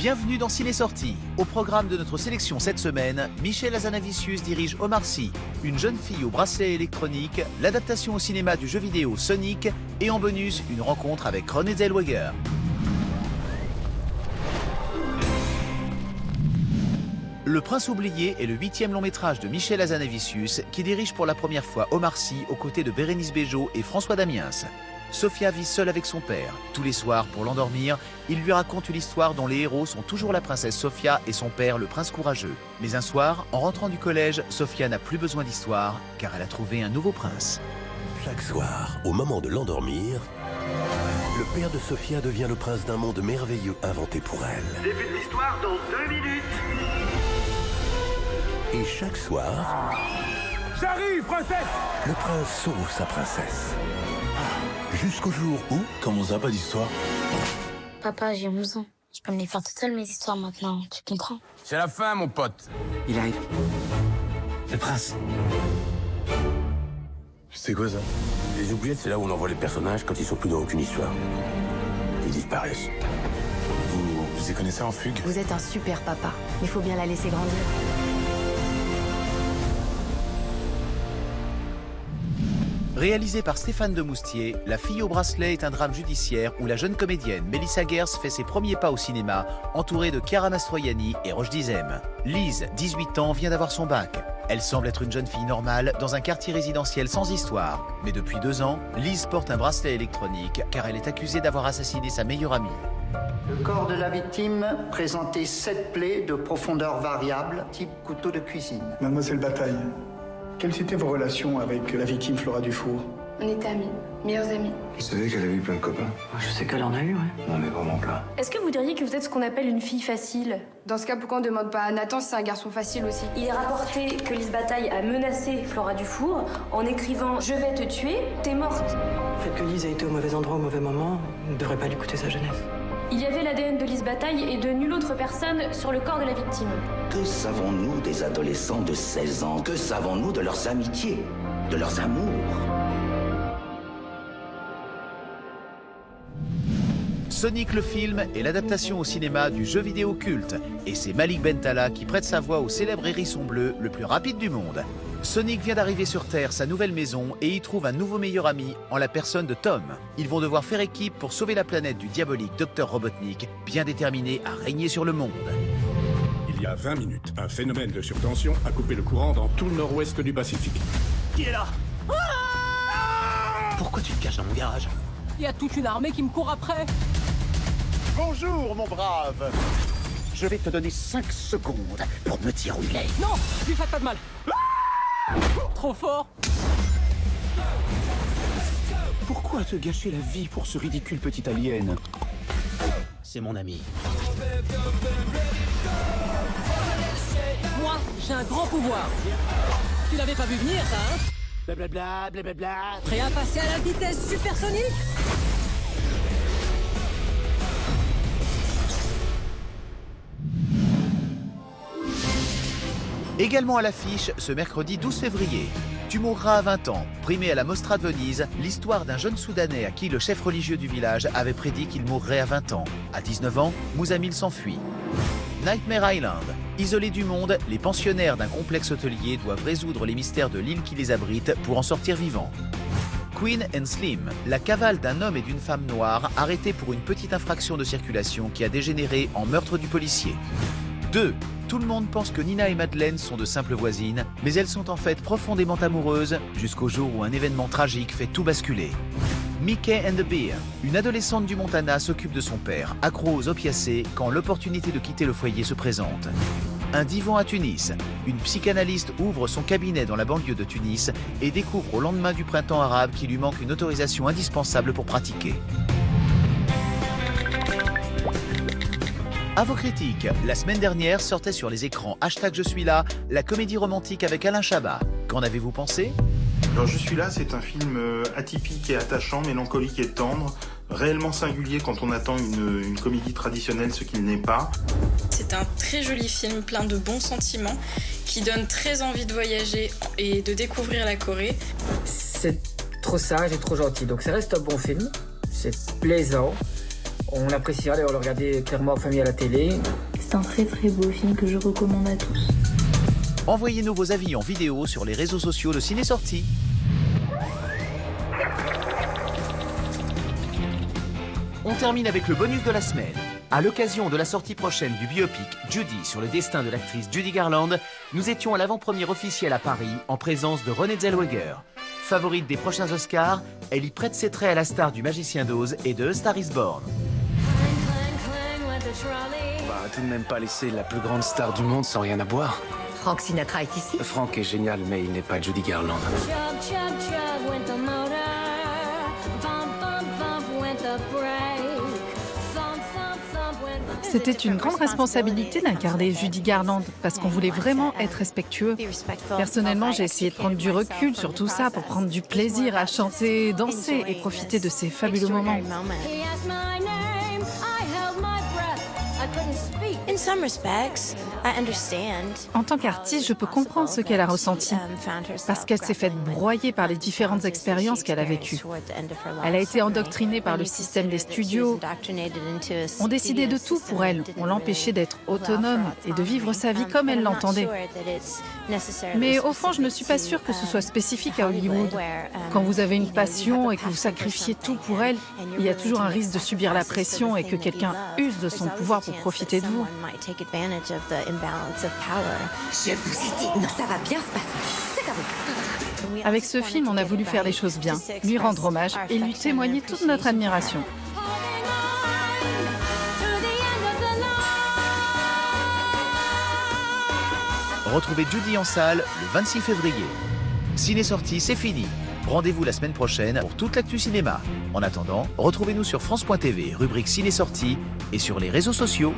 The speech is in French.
Bienvenue dans Ciné Sortie. Au programme de notre sélection cette semaine, Michel Hazanavicius dirige Omar Sy, une jeune fille au bracelet électronique, l'adaptation au cinéma du jeu vidéo Sonic et en bonus, une rencontre avec René Zellweger. Le Prince oublié est le 8e long métrage de Michel Hazanavicius qui dirige pour la première fois Omar Sy aux côtés de Bérénice Bejo et François Damiens. Sophia vit seule avec son père. Tous les soirs, pour l'endormir, il lui raconte une histoire dont les héros sont toujours la princesse Sophia et son père, le prince courageux. Mais un soir, en rentrant du collège, Sophia n'a plus besoin d'histoire car elle a trouvé un nouveau prince. Chaque soir, au moment de l'endormir, le père de Sophia devient le prince d'un monde merveilleux inventé pour elle. Début de l'histoire dans 2 minutes. Et chaque soir, J'arrive, princesse! le prince sauve sa princesse. Jusqu'au jour où... Comment ça, pas d'histoire? Papa, j'ai 11 ans. Je peux me les faire toute seule, mes histoires, maintenant. Tu comprends? C'est la fin, mon pote. Il arrive. Le prince. C'est quoi ça? Les oubliettes, c'est là où on envoie les personnages quand ils sont plus dans aucune histoire. Ils disparaissent. Vous y connaissez en fugue? Vous êtes un super papa, mais faut bien la laisser grandir. Réalisé par Stéphane Demoustier, La fille au bracelet est un drame judiciaire où la jeune comédienne Mélissa Gers fait ses premiers pas au cinéma, entourée de Chiara Mastroianni et Roche Dizem. Lise, 18 ans, vient d'avoir son bac. Elle semble être une jeune fille normale dans un quartier résidentiel sans histoire. Mais depuis 2 ans, Lise porte un bracelet électronique car elle est accusée d'avoir assassiné sa meilleure amie. Le corps de la victime présentait 7 plaies de profondeur variable, type couteau de cuisine. Mademoiselle Bataille, quelles étaient vos relations avec la victime Flora Dufour? On était amis, meilleurs amis. Vous savez qu'elle a eu plein de copains? Je sais qu'elle en a eu, ouais. On est vraiment plein. Est-ce que vous diriez que vous êtes ce qu'on appelle une fille facile? Dans ce cas, pourquoi on demande pas à Nathan si c'est un garçon facile aussi? Il est rapporté que Lise Bataille a menacé Flora Dufour en écrivant « Je vais te tuer, t'es morte ». Le fait que Lise ait été au mauvais endroit au mauvais moment ne devrait pas lui coûter sa jeunesse. Il y avait l'ADN de Lise Bataille et de nulle autre personne sur le corps de la victime. Que savons-nous des adolescents de 16 ans? Que savons-nous de leurs amitiés? De leurs amours? Sonic le film est l'adaptation au cinéma du jeu vidéo culte. Et c'est Malik Bentala qui prête sa voix au célèbre hérisson bleu le plus rapide du monde. Sonic vient d'arriver sur Terre, sa nouvelle maison, et y trouve un nouveau meilleur ami, en la personne de Tom. Ils vont devoir faire équipe pour sauver la planète du diabolique Dr Robotnik, bien déterminé à régner sur le monde. Il y a 20 minutes, un phénomène de surtension a coupé le courant dans tout le nord-ouest du Pacifique. Qui est là? Pourquoi tu te caches dans mon garage? Il y a toute une armée qui me court après. Bonjour, mon brave. Je vais te donner 5 secondes pour me dire où il est. Non, lui faites pas de mal. Trop fort. Pourquoi te gâcher la vie pour ce ridicule petit alien? C'est mon ami. Moi, j'ai un grand pouvoir. Tu l'avais pas vu venir, ça, hein? Blablabla, blablabla. Prêt à passer à la vitesse supersonique? Également à l'affiche, ce mercredi 12 février, Tu mourras à 20 ans, primé à la Mostra de Venise, l'histoire d'un jeune Soudanais à qui le chef religieux du village avait prédit qu'il mourrait à 20 ans. À 19 ans, Mouzamil s'enfuit. Nightmare Island. Isolés du monde, les pensionnaires d'un complexe hôtelier doivent résoudre les mystères de l'île qui les abrite pour en sortir vivants. Queen and Slim, la cavale d'un homme et d'une femme noire arrêtés pour une petite infraction de circulation qui a dégénéré en meurtre du policier. 2. Tout le monde pense que Nina et Madeleine sont de simples voisines, mais elles sont en fait profondément amoureuses jusqu'au jour où un événement tragique fait tout basculer. Mickey and the Bear. Une adolescente du Montana s'occupe de son père, accro aux opiacés, quand l'opportunité de quitter le foyer se présente. Un divan à Tunis. Une psychanalyste ouvre son cabinet dans la banlieue de Tunis et découvre au lendemain du printemps arabe qu'il lui manque une autorisation indispensable pour pratiquer. À vos critiques, la semaine dernière sortait sur les écrans #Je suis là, la comédie romantique avec Alain Chabat. Qu'en avez-vous pensé? Alors Je suis là, c'est un film atypique et attachant, mélancolique et tendre, réellement singulier quand on attend une comédie traditionnelle, ce qu'il n'est pas. C'est un très joli film, plein de bons sentiments, qui donne très envie de voyager et de découvrir la Corée. C'est trop sage et trop gentil, donc ça reste un bon film, c'est plaisant. On appréciera d'ailleurs le regarder clairement en famille à la télé. C'est un très très beau film que je recommande à tous. Envoyez-nous vos avis en vidéo sur les réseaux sociaux de Ciné Sortie. On termine avec le bonus de la semaine. À l'occasion de la sortie prochaine du biopic Judy sur le destin de l'actrice Judy Garland, nous étions à l'avant-première officielle à Paris en présence de Renée Zellweger. Favorite des prochains Oscars, elle y prête ses traits à la star du Magicien d'Oz et de A Star is Born. On va tout de même pas laisser la plus grande star du monde sans rien à boire. Frank Sinatra est ici. Frank est génial, mais il n'est pas Judy Garland. C'était une grande responsabilité d'incarner Judy Garland parce qu'on voulait vraiment être respectueux. Personnellement, j'ai essayé de prendre du recul sur tout ça pour prendre du plaisir à chanter, danser et profiter de ces fabuleux moments. En tant qu'artiste, je peux comprendre ce qu'elle a ressenti, parce qu'elle s'est faite broyer par les différentes expériences qu'elle a vécues. Elle a été endoctrinée par le système des studios. On décidait de tout pour elle. On l'empêchait d'être autonome et de vivre sa vie comme elle l'entendait. Mais au fond, je ne suis pas sûre que ce soit spécifique à Hollywood. Quand vous avez une passion et que vous sacrifiez tout pour elle, il y a toujours un risque de subir la pression et que quelqu'un use de son pouvoir pour profiter de vous. Je vous ai dit, non, ça va bien se passer. C'est à vous. Avec ce film, on a voulu faire les choses bien, lui rendre hommage et lui témoigner toute notre admiration. Retrouvez Judy en salle le 26 février. Ciné Sortie, c'est fini. Rendez-vous la semaine prochaine pour toute l'actu cinéma. En attendant, retrouvez-nous sur France.tv, rubrique Ciné Sortie et sur les réseaux sociaux.